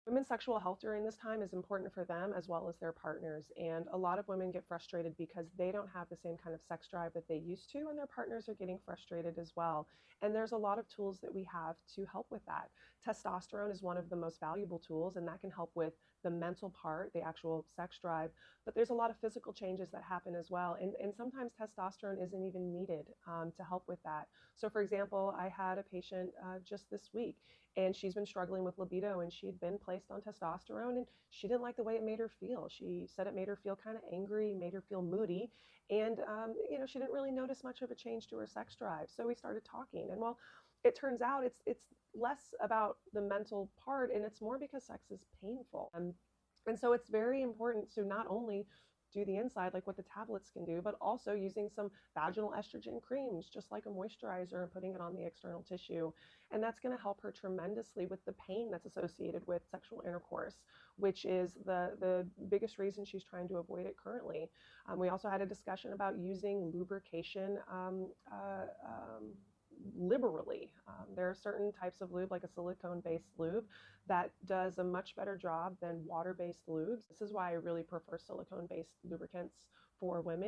Women's sexual health during this time is important for them as well as their partners. And a lot of women get frustrated because they don't have the same kind of sex drive that they used to, and their partners are getting frustrated as well. And there's a lot of tools that we have to help with that. Testosterone is one of the most valuable tools, and that can help with the mental part, the actual sex drive. But there's a lot of physical changes that happen as well. And sometimes testosterone isn't even needed to help with that. So, for example, I had a patient just this week, and she's been struggling with libido, and she'd been placed on testosterone, and she didn't like the way it made her feel. She said it made her feel kind of angry, made her feel moody, and she didn't really notice much of a change to her sex drive. So we started talking, and well, it turns out it's less about the mental part, and it's more because sex is painful. And so it's very important to not only do the inside, like what the tablets can do, but also using some vaginal estrogen creams, just like a moisturizer, and putting it on the external tissue. And that's going to help her tremendously with the pain that's associated with sexual intercourse, which is the biggest reason she's trying to avoid it currently. We also had a discussion about using lubrication liberally. There are certain types of lube, like a silicone-based lube, that does a much better job than water-based lubes. This is why I really prefer silicone-based lubricants for women.